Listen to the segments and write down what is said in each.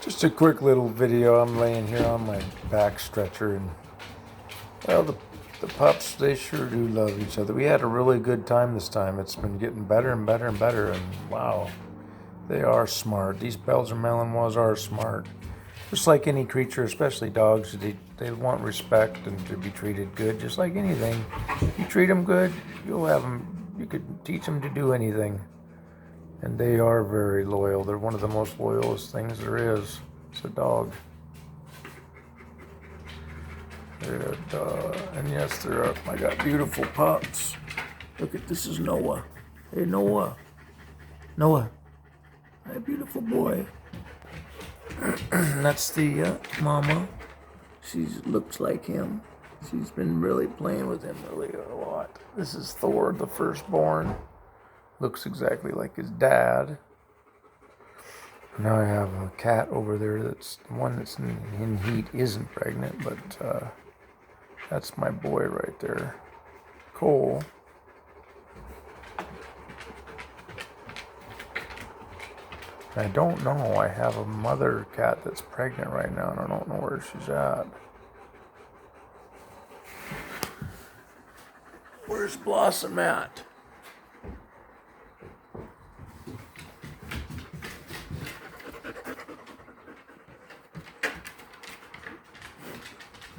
Just a quick little video. I'm laying here on my back stretcher, and well, the pups, they sure do love each other. We had a really good time this time. It's been getting better and better and better, and wow, they are smart. These Belgian Malinois are smart. Just like any creature, especially dogs, they want respect and to be treated good, just like anything. You treat them good, you'll have them, you could teach them to do anything. And they are very loyal. They're one of the most loyalest things there is. It's a dog. And yes, I got beautiful pups. Look at this is Noah. Hey Noah. Noah. Hey beautiful boy. That's the mama. She looks like him. She's been really playing with him really a lot. This is Thor, the firstborn. Looks exactly like his dad. Now I have a cat over there. That's the one that's in heat, isn't pregnant, but that's my boy right there, Cole. I don't know. I have a mother cat that's pregnant right now, and I don't know where she's at. Where's Blossom at?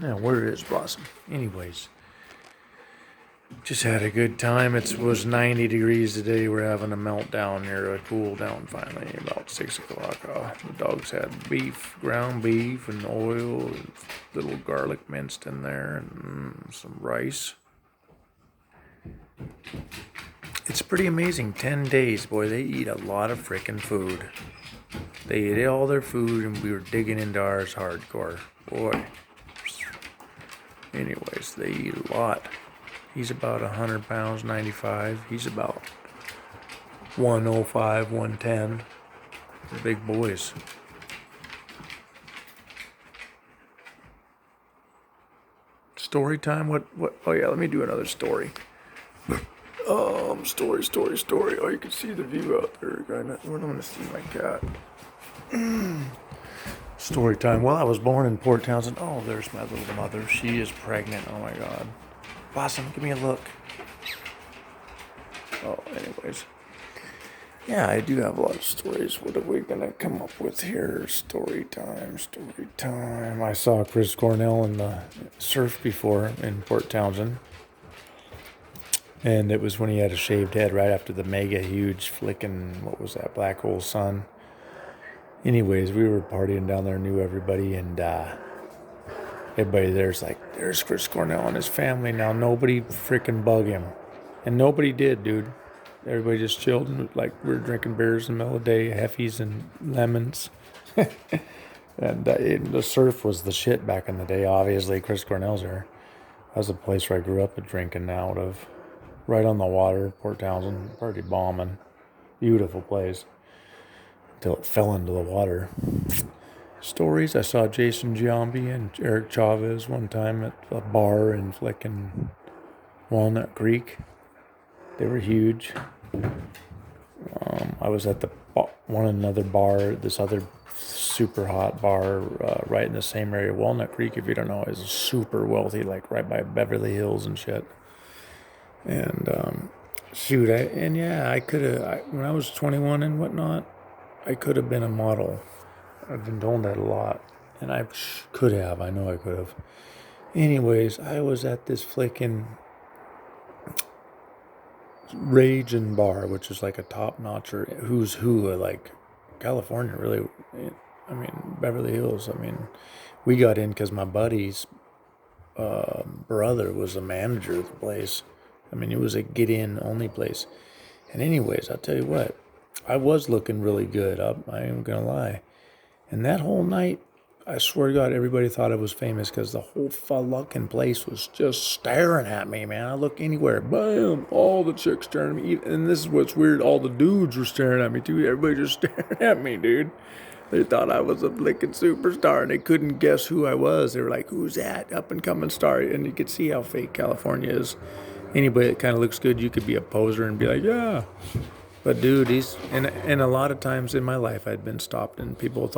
Now, where is Blossom? Anyways, just had a good time. It was 90 degrees today. We're having a meltdown here, a cool down finally, about 6 o'clock. The dogs had beef, ground beef, and oil, and little garlic minced in there, and some rice. It's pretty amazing. 10 days, boy, they eat a lot of frickin' food. They ate all their food, and we were digging into ours hardcore. Boy. Anyways, they eat a lot. He's about 100 pounds, 95. He's about 105, 110. They're big boys. Story time? What? Oh, yeah, let me do another story. Story. Oh, you can see the view out there. We're not going to see my cat. Story time. Well, I was born in Port Townsend. Oh, there's my little mother. She is pregnant. Oh, my God. Blossom, give me a look. Oh, anyways. Yeah, I do have a lot of stories. What are we going to come up with here? Story time. I saw Chris Cornell in the surf before in Port Townsend. And it was when he had a shaved head right after the mega huge flicking, what was that, black hole sun. Anyways, we were partying down there, knew everybody, and everybody there's like, there's Chris Cornell and his family. Now nobody freaking bug him. And nobody did, dude. Everybody just chilled and like we were drinking beers in the middle of the day, heffies and lemons. And the surf was the shit back in the day, obviously. Chris Cornell's there. That was the place where I grew up drinking out of. Right on the water, Port Townsend, pretty bombing. Beautiful place. Until it fell into the water. Stories, I saw Jason Giambi and Eric Chavez one time at a bar in flicking Walnut Creek. They were huge. I was at another bar, this other super hot bar right in the same area. Walnut Creek, if you don't know, is super wealthy, like right by Beverly Hills and shit. And I could have, when I was 21 and whatnot, I could have been a model. I've been told that a lot. And I know I could have. Anyways, I was at this flicking Ragin' Bar, which is like a top-notcher, who's who, like California, really. I mean, Beverly Hills. I mean, we got in because my buddy's brother was the manager of the place. I mean, it was a get-in only place. And anyways, I'll tell you what, I was looking really good. I ain't gonna lie. And that whole night, I swear to God, everybody thought I was famous because the whole fucking place was just staring at me, man. I look anywhere, bam, all the chicks staring at me. And this is what's weird, all the dudes were staring at me too. Everybody just staring at me, dude. They thought I was a flicking superstar, and they couldn't guess who I was. They were like, who's that up-and-coming star? And you could see how fake California is. Anybody that kind of looks good, you could be a poser and be like, yeah. But dude, and a lot of times in my life I'd been stopped and people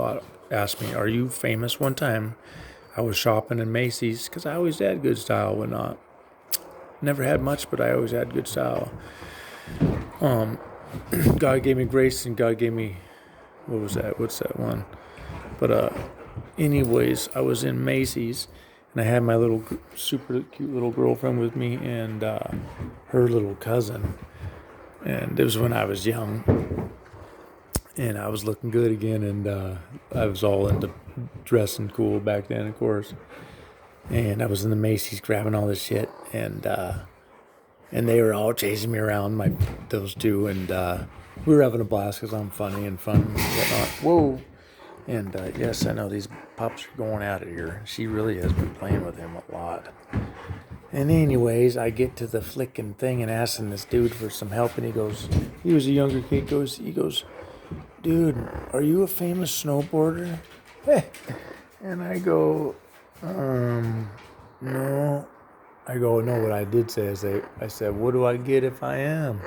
asked me, "Are you famous?" One time, I was shopping in Macy's because I always had good style, but not never had much, but I always had good style. God gave me grace, and God gave me what was that? What's that one? But anyways, I was in Macy's, and I had my little super cute little girlfriend with me, and her little cousin. And it was when I was young, and I was looking good again, and I was all into dressing cool back then, of course. And I was in the Macy's grabbing all this shit, and they were all chasing me around, those two, and we were having a blast because I'm funny and fun and whatnot. Whoa! And yes, I know these pups are going out of here. She really has been playing with him a lot. And anyways, I get to the flicking thing and asking this dude for some help, and he was a younger kid, he goes, "Dude, are you a famous snowboarder?" And I go, no. I go, no, what I did say is I said, "What do I get if I am?"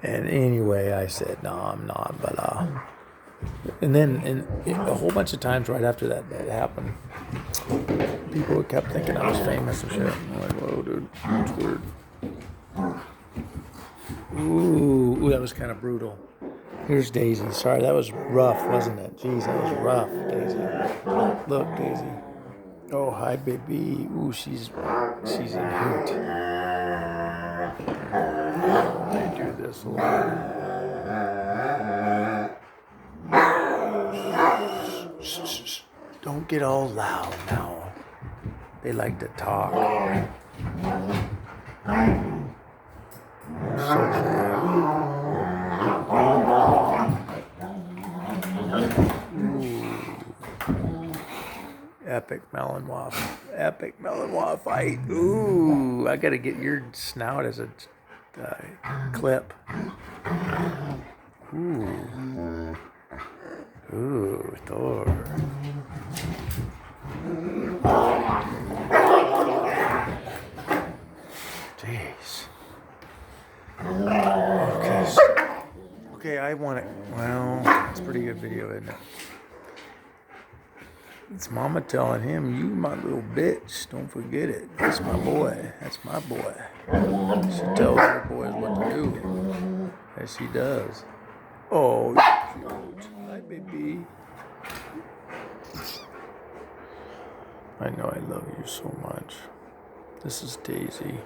And anyway, I said, "No, I'm not," but and then a whole bunch of times right after that happened, people kept thinking I was famous and shit. I'm like, whoa, dude, that's weird. Ooh, that was kind of brutal. Here's Daisy. Sorry, that was rough, wasn't it? Jeez, that was rough, Daisy. Look, Daisy. Oh, hi, baby. Ooh, she's in heat. I do this a lot. Don't get all loud now. They like to talk. Epic Malinois fight. Ooh, I gotta get your snout as a clip. Ooh, Thor. Jeez. Okay, I want it. Well, it's a pretty good video, isn't it? It's Mama telling him, "You my little bitch. Don't forget it. That's my boy. That's my boy." She tells her boys what to do. As she does. Oh, cute. Hi, baby. I know I love you so much. This is Daisy.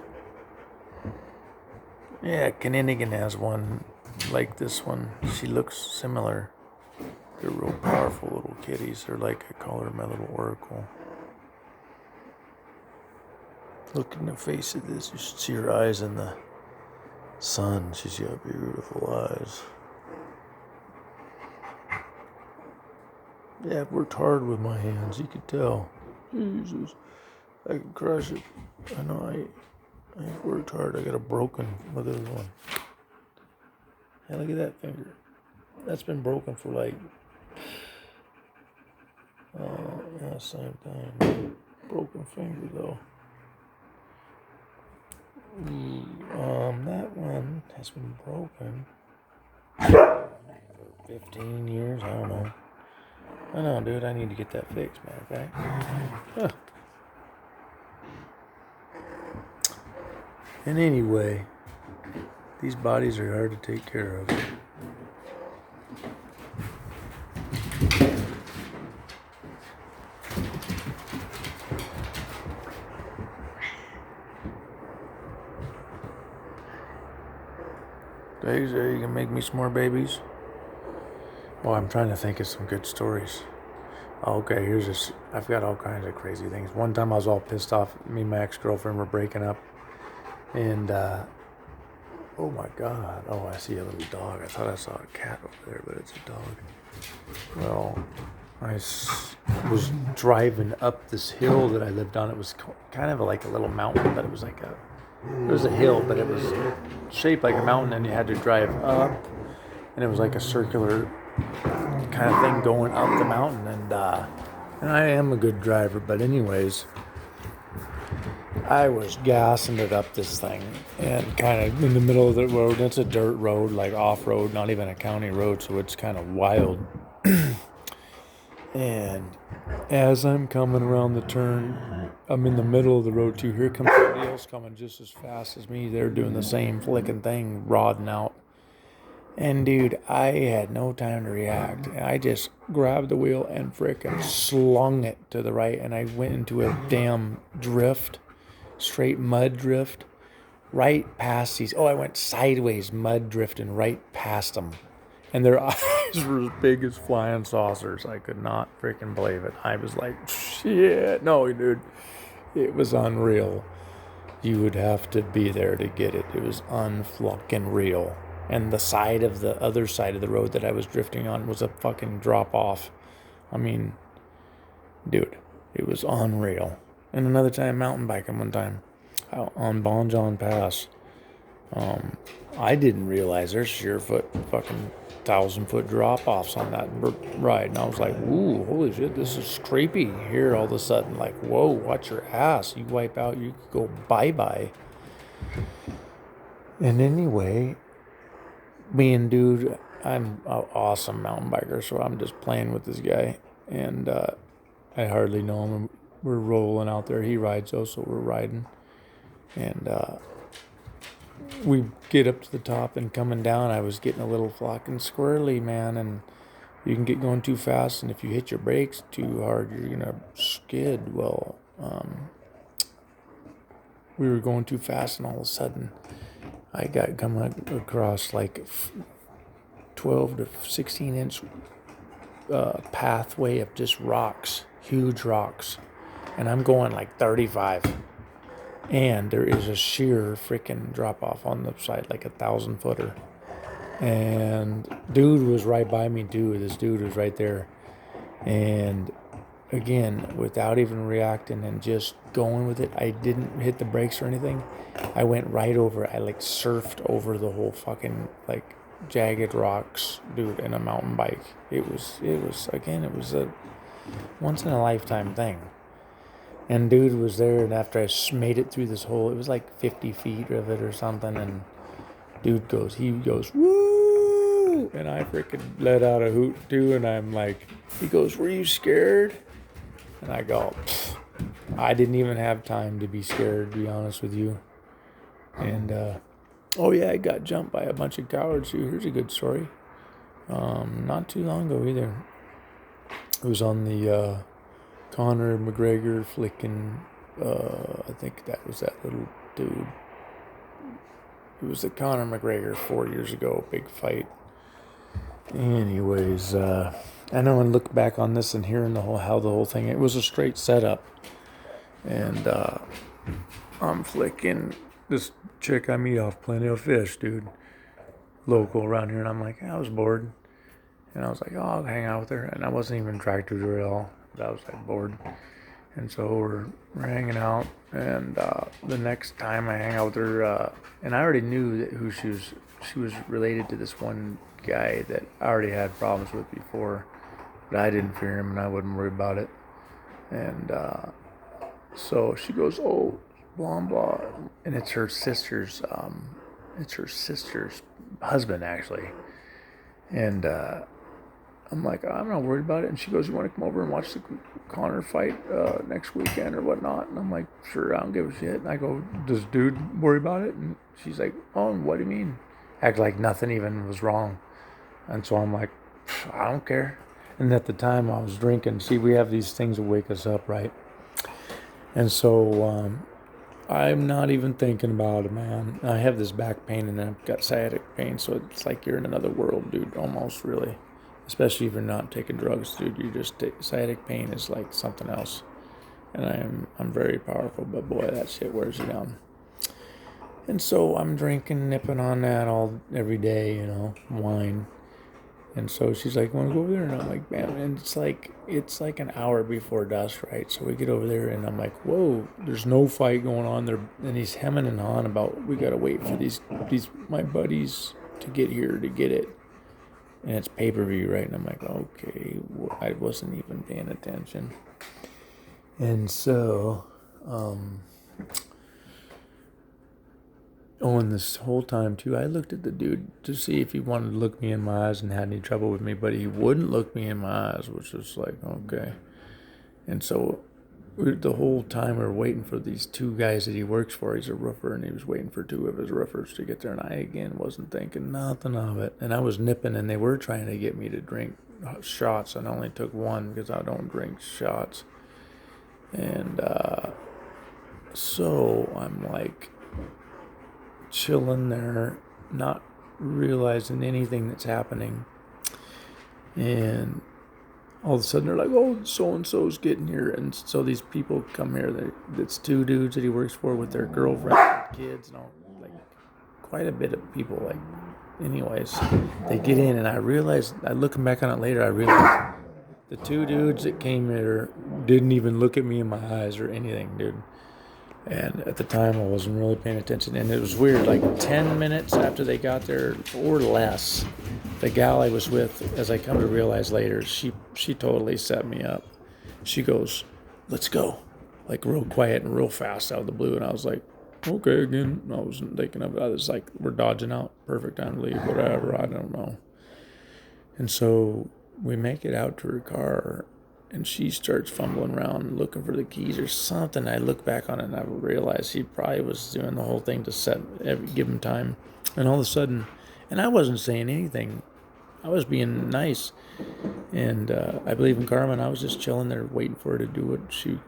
Yeah, Kninigan has one like this one. She looks similar. They're real powerful little kitties. They're like, I call her my little oracle. Look in the face of this. You should see her eyes in the sun. She's got beautiful eyes. Yeah, I've worked hard with my hands. You could tell. Jesus, I can crush it. I know I worked hard. I got a broken. Look at this one. Yeah, look at that finger. That's been broken for like. Yeah, same thing. Broken finger though. That one has been broken for 15 years. I don't know. I know, dude. I need to get that fixed, man. Okay. Huh. And anyway, these bodies are hard to take care of. Daisy, you can make me some more babies? Well, I'm trying to think of some good stories. Okay, here's this. I've got all kinds of crazy things. One time I was all pissed off. Me and my ex-girlfriend were breaking up. And, oh my God. Oh, I see a little dog. I thought I saw a cat over there, but it's a dog. Well, I was driving up this hill that I lived on. It was kind of like a little mountain, but it was like it was a hill, but it was shaped like a mountain, and you had to drive up, and it was like a circular kind of thing going up the mountain, and I am a good driver, but anyways, I was gassing it up this thing and kind of in the middle of the road. It's a dirt road, like off road, not even a county road, so it's kind of wild. And as I'm coming around the turn, I'm in the middle of the road too. Here comes somebody else coming just as fast as me. They're doing the same flicking thing, rodding out. And dude, I had no time to react. I just grabbed the wheel and frickin' slung it to the right, and I went into a damn drift, straight mud drift, right past these. Oh, I went sideways, mud drifting right past them. And their eyes were as big as flying saucers. I could not freaking believe it. I was like, shit. No, dude, it was unreal. You would have to be there to get it. It was unfucking real. And the other side of the road that I was drifting on was a fucking drop off. I mean, dude, it was unreal. And another time, mountain biking one time out on Bon John Pass. I didn't realize there's sheerfoot fucking 1,000-foot drop-offs on that ride. And I was like, ooh, holy shit, this is creepy. Here, all of a sudden, like, whoa, watch your ass. You wipe out, you could go bye-bye. And anyway, me and dude, I'm an awesome mountain biker, so I'm just playing with this guy. And I hardly know him. We're rolling out there. He rides, though, so we're riding. And we get up to the top and coming down, I was getting a little fucking squirrely, man, and you can get going too fast, and if you hit your brakes too hard, you're gonna skid. Well, we were going too fast, and all of a sudden, I got coming across like 12 to 16 inch pathway of just rocks, huge rocks, and I'm going like 35. And there is a sheer freaking drop off on the side, like 1,000-footer. And dude was right by me too. This dude was right there. And again, without even reacting and just going with it, I didn't hit the brakes or anything. I went right over it. I like surfed over the whole fucking like jagged rocks, dude, in a mountain bike. It was a once in a lifetime thing. And dude was there, and after I made it through this hole, it was like 50 feet of it or something, and he goes, woo! And I freaking let out a hoot too, and I'm like, he goes, were you scared? And I go, I didn't even have time to be scared, to be honest with you. And, oh yeah, I got jumped by a bunch of cowards too. Here's a good story. Not too long ago either. It was on the, Conor McGregor flicking, I think that was that little dude. It was the Conor McGregor 4 years ago, big fight. Anyways, I know and look back on this and hearing how the whole thing, it was a straight setup. And I'm flicking this chick I meet off Plenty of Fish, dude, local around here, and I'm like, I was bored. And I was like, oh, I'll hang out with her. And I wasn't even attracted to her at all. But I was like bored. And so we're hanging out. And the next time I hang out with her, and I already knew that who she was related to this one guy that I already had problems with before. But I didn't fear him and I wouldn't worry about it. And so she goes, oh, blah, blah. And it's her sister's husband, actually. And I'm like, I'm not worried about it. And she goes, you want to come over and watch the Conor fight next weekend or whatnot? And I'm like, sure, I don't give a shit. And I go, does dude worry about it? And she's like, oh, what do you mean? Act like nothing even was wrong. And so I'm like, I don't care. And at the time I was drinking. See, we have these things that wake us up, right? And so I'm not even thinking about it, man. I have this back pain and I've got sciatic pain. So it's like you're in another world, dude, almost really. Especially if you're not taking drugs, dude. You just sciatic pain is like something else, and I'm very powerful, but boy, that shit wears you down. And so I'm drinking, nipping on that every day, wine. And so she's like, "Want to go over there?" And I'm like, "Man," and it's like an hour before dusk, right? So we get over there, and I'm like, "Whoa, there's no fight going on there," and he's hemming and hawing about we gotta wait for these my buddies to get here to get it. And it's pay-per-view, right? And I'm like, okay, I wasn't even paying attention. And so, Oh, and this whole time too, I looked at the dude to see if he wanted to look me in my eyes and had any trouble with me, but he wouldn't look me in my eyes, which was like, okay. And so the whole time we were waiting for these two guys that he works for. He's a roofer, and he was waiting for two of his roofers to get there. And I, again, wasn't thinking nothing of it. And I was nipping, and they were trying to get me to drink shots, and I only took one because I don't drink shots. And so I'm like chilling there, not realizing anything that's happening. And all of a sudden they're like, oh, so-and-so's getting here. And so these people come here. It's two dudes that he works for with their girlfriend and kids and all, like quite a bit of people. Like, anyways, they get in, and I realized, looking back on it later, I realized the two dudes that came here didn't even look at me in my eyes or anything, dude. And at the time, I wasn't really paying attention. And it was weird, like 10 minutes after they got there or less, the gal I was with, as I come to realize later, she totally set me up. She goes, let's go. Like real quiet and real fast out of the blue. And I was like, okay, again. I wasn't thinking of it. I was like, we're dodging out. Perfect time to leave, whatever. I don't know. And so we make it out to her car, and she starts fumbling around looking for the keys or something. I look back on it, and I realize he probably was doing the whole thing to give him time. And all of a sudden, and I wasn't saying anything. I was being nice. And I believe in karma, and I was just chilling there waiting for her to do what she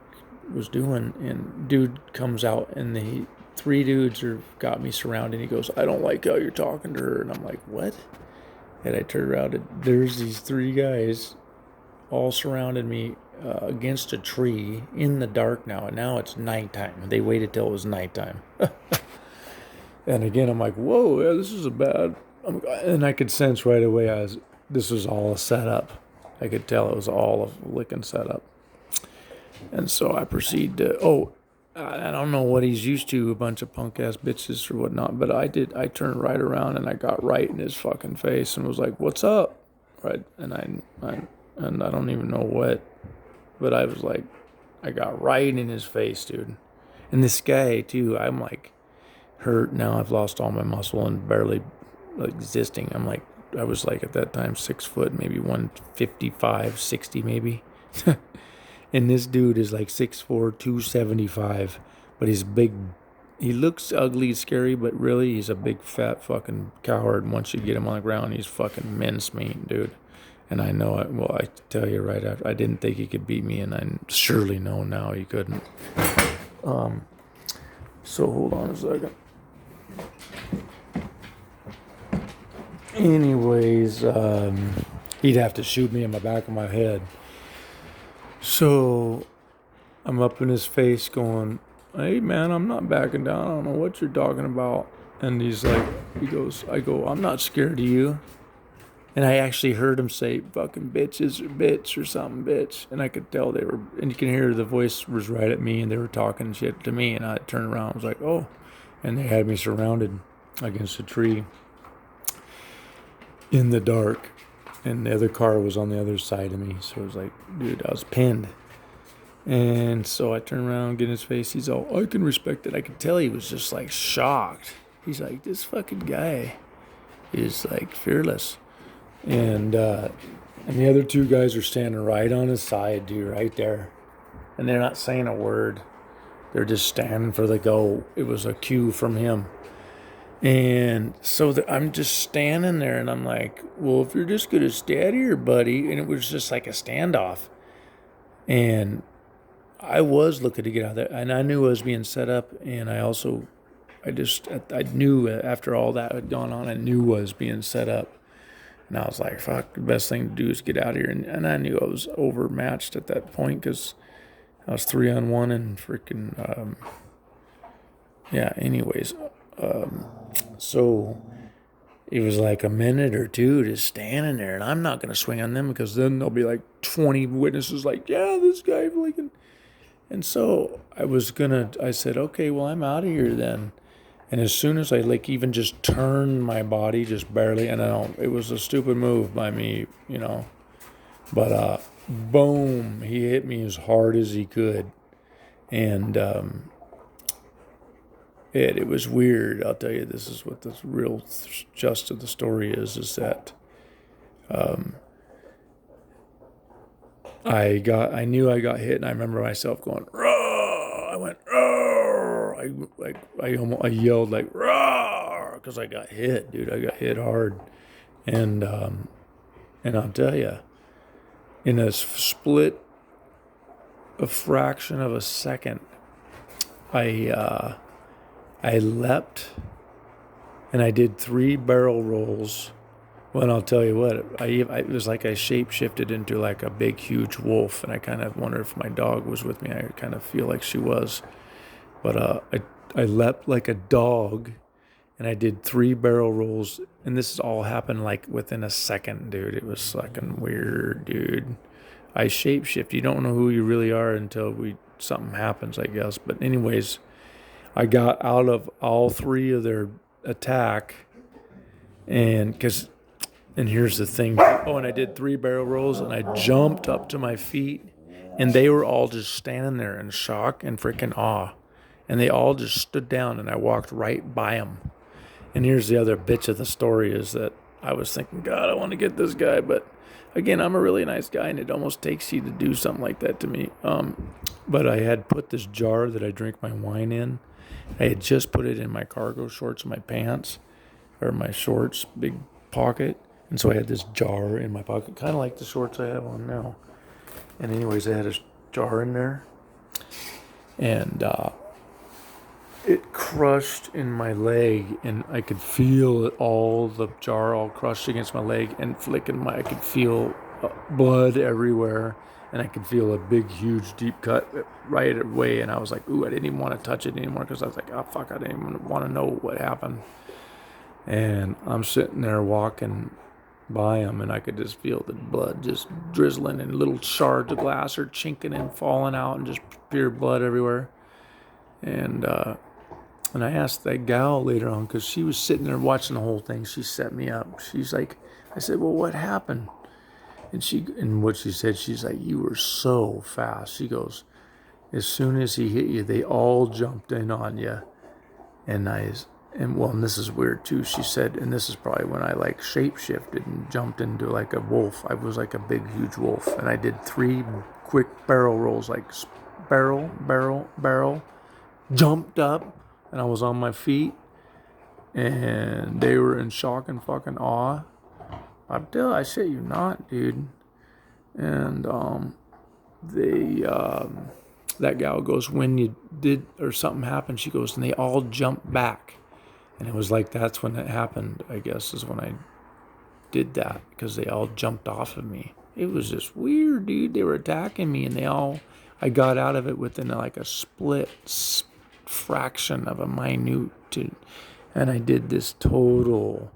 was doing. And dude comes out, and the three dudes got me surrounded. He goes, I don't like how you're talking to her. And I'm like, what? And I turned around, and there's these three guys all surrounded me against a tree in the dark now. And now it's nighttime. They waited till it was nighttime. And again, I'm like, whoa, yeah, this is a bad... And I could sense right away this was all a setup. I could tell it was all a licking setup. And so I proceed to... I don't know what he's used to, a bunch of punk-ass bitches or whatnot, but I turned right around, and I got right in his fucking face and was like, what's up? Right? And I don't even know what, but I was like, I got right in his face, dude. And this guy, too, I'm like hurt now. I've lost all my muscle and barely existing. I was like at that time 6 foot, maybe 155, 60 maybe. And this dude is like 6'4", 275, but he's big. He looks ugly, scary, but really he's a big fat fucking coward. And once you get him on the ground, he's fucking mincemeat, dude. And I know it. Well, I tell you right after, I didn't think he could beat me, and I surely know now he couldn't. So hold on a second. Anyways, he'd have to shoot me in the back of my head. So I'm up in his face going, hey man, I'm not backing down. I don't know what you're talking about. And he goes, I'm not scared of you. And I actually heard him say, fucking bitches or bitch or something, bitch. And I could tell they were, and you can hear the voice was right at me, and they were talking shit to me. And I turned around, I was like, oh. And they had me surrounded against a tree in the dark. And the other car was on the other side of me. So it was like, dude, I was pinned. And so I turned around, get in his face. He's all, I can respect it. I could tell he was just like shocked. He's like, this fucking guy is like fearless. And the other two guys are standing right on his side, dude, right there. And they're not saying a word. They're just standing for the go. It was a cue from him. And so I'm just standing there, and I'm like, well, if you're just going to stand here, buddy. And it was just like a standoff. And I was looking to get out of there. And I knew I was being set up. And I knew after all that had gone on, I knew I was being set up. And I was like, fuck, the best thing to do is get out of here. And I knew I was overmatched at that point because I was 3-on-1 and freaking, anyways. So it was like a minute or two just standing there. And I'm not going to swing on them because then there'll be like 20 witnesses like, yeah, this guy freaking. And so I said, okay, well, I'm out of here then. And as soon as I even just turned my body just barely, and it was a stupid move by me, but boom, he hit me as hard as he could. And It was weird. I'll tell you, this is what the real gist of the story is that I knew I got hit, and I remember myself going, "Roar!" I went, "Roar!" I yelled like, "Roar!" because I got hit, dude. I got hit hard, and and I'll tell you, in a fraction of a second, I I leapt, and I did 3 barrel rolls. Well, and I'll tell you what, it was like I shape shifted into like a big, huge wolf, and I kind of wonder if my dog was with me. I kind of feel like she was, but I leapt like a dog, and I did 3 barrel rolls, and this all happened like within a second, dude. It was fucking weird, dude. I shape shift. You don't know who you really are until something happens, I guess. But anyways, I got out of all 3 of their attack, and here's the thing. Oh, and I did 3 barrel rolls, and I jumped up to my feet, and they were all just standing there in shock and freaking awe, and they all just stood down, and I walked right by them. And here's the other bitch of the story is that I was thinking, God, I want to get this guy, but again, I'm a really nice guy, and it almost takes you to do something like that to me. But I had put this jar that I drink my wine in. I had just put it in my cargo shorts and my pants, or my shorts, big pocket. And so I had this jar in my pocket, kind of like the shorts I have on now. And anyways, I had a jar in there, and it crushed in my leg, and I could feel it all, the jar all crushed against my leg and flicking I could feel blood everywhere, and I could feel a big, huge, deep cut right away. And I was like, ooh, I didn't even want to touch it anymore because I was like, oh, fuck, I didn't even want to know what happened. And I'm sitting there walking by him, and I could just feel the blood just drizzling, and little shards of glass are chinking and falling out, and just pure blood everywhere. And I asked that gal later on, because she was sitting there watching the whole thing. She set me up. She's like, I said, well, what happened? And what she said, she's like, you were so fast. She goes, as soon as he hit you, they all jumped in on you. And and this is weird too. She said, and this is probably when I like shape shifted and jumped into like a wolf. I was like a big, huge wolf, and I did 3 quick barrel rolls, like barrel, barrel, barrel, jumped up, and I was on my feet, and they were in shock and fucking awe. I shit you not, dude. And that gal goes, when you did or something happened, she goes, and they all jumped back. And it was like, that's when it happened, I guess, is when I did that, because they all jumped off of me. It was just weird, dude. They were attacking me, and I got out of it within like a split fraction of a minute, and I did this total,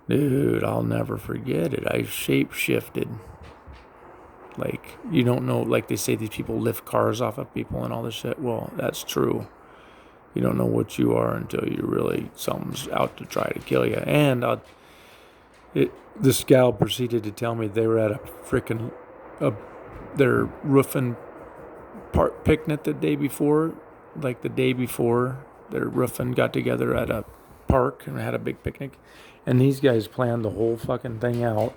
dude, I'll never forget it. I shape shifted. Like, you don't know, like they say these people lift cars off of people and all this shit. Well, that's true. You don't know what you are until something's out to try to kill you. And this gal proceeded to tell me they were at their roofing picnic the day before. Like the day before, their roofing got together at a park and had a big picnic. And these guys planned the whole fucking thing out.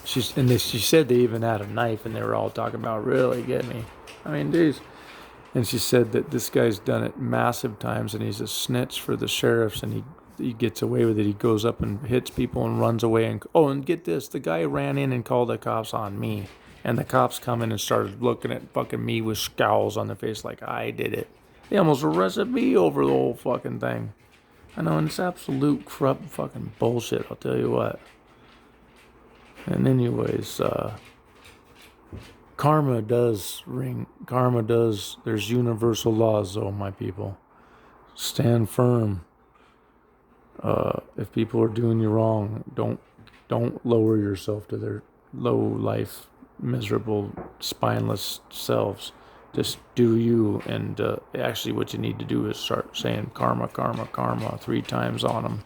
She said they even had a knife, and they were all talking about, really get me. I mean, geez. And she said that this guy's done it massive times, and he's a snitch for the sheriffs, and he gets away with it. He goes up and hits people and runs away. And get this, the guy ran in and called the cops on me. And the cops come in and started looking at fucking me with scowls on their face like I did it. They almost arrested me over the whole fucking thing. I know, and it's absolute corrupt fucking bullshit, I'll tell you what. And anyways, karma does, there's universal laws though, my people. Stand firm. If people are doing you wrong, don't lower yourself to their low life, miserable, spineless selves. Just do you, and actually what you need to do is start saying karma, karma, karma 3 times on them,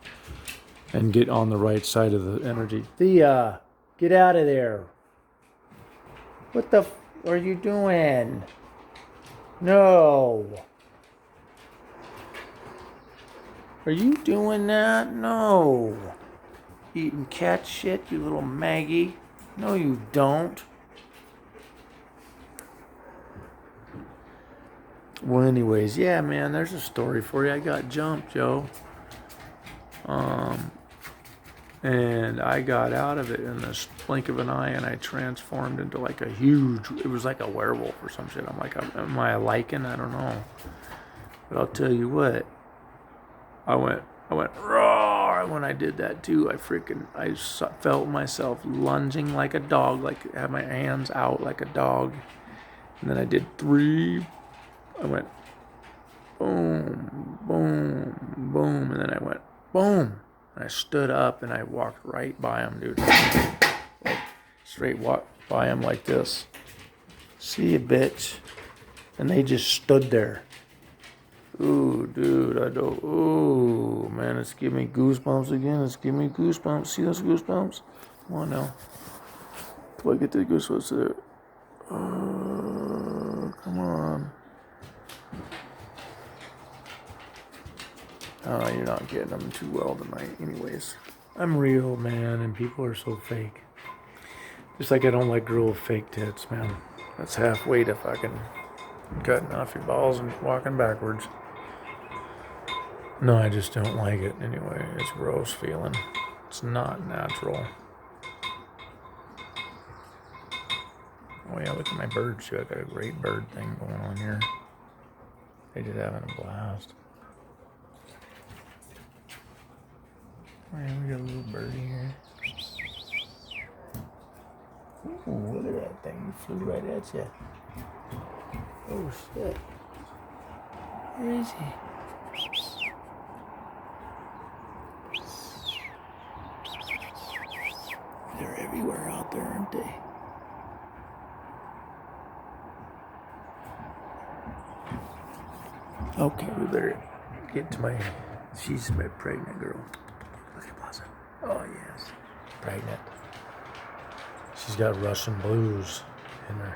and get on the right side of the energy. Thea, get out of there. What the are you doing? No. Are you doing that? No. Eating cat shit, you little Maggie. No, you don't. Well, anyways, yeah, man, there's a story for you. I got jumped, yo. And I got out of it in the blink of an eye, and I transformed into like a huge, it was like a werewolf or some shit. I'm like, am I a lichen? I don't know. But I'll tell you what, I went roar when I did that too. I felt myself lunging like a dog, like had my hands out like a dog. And then I did 3, I went boom, boom, boom, and then I went boom. And I stood up and I walked right by him, dude. Like, straight walk by him like this. See you, bitch. And they just stood there. Ooh, dude, I don't. Ooh, man, it's giving me goosebumps again. It's giving me goosebumps. See those goosebumps? Come on now. Till I get the goosebumps there. Come on. Oh, you're not getting them too well tonight. Anyways, I'm real, man, and people are so fake. Just like I don't like girl with fake tits, man. That's halfway to fucking cutting off your balls and walking backwards. No, I just don't like it anyway. It's a gross feeling. It's not natural. Oh yeah, look at my birds too. I got a great bird thing going on here. They just having a blast. Oh yeah, we got a little birdie here. Ooh, look at that thing. He flew right at you. Oh shit. Where is he? They're everywhere out there, aren't they? Okay, we better get to my... She's my pregnant girl. Look at Blossom. Oh, yes. Pregnant. She's got Russian blues in her.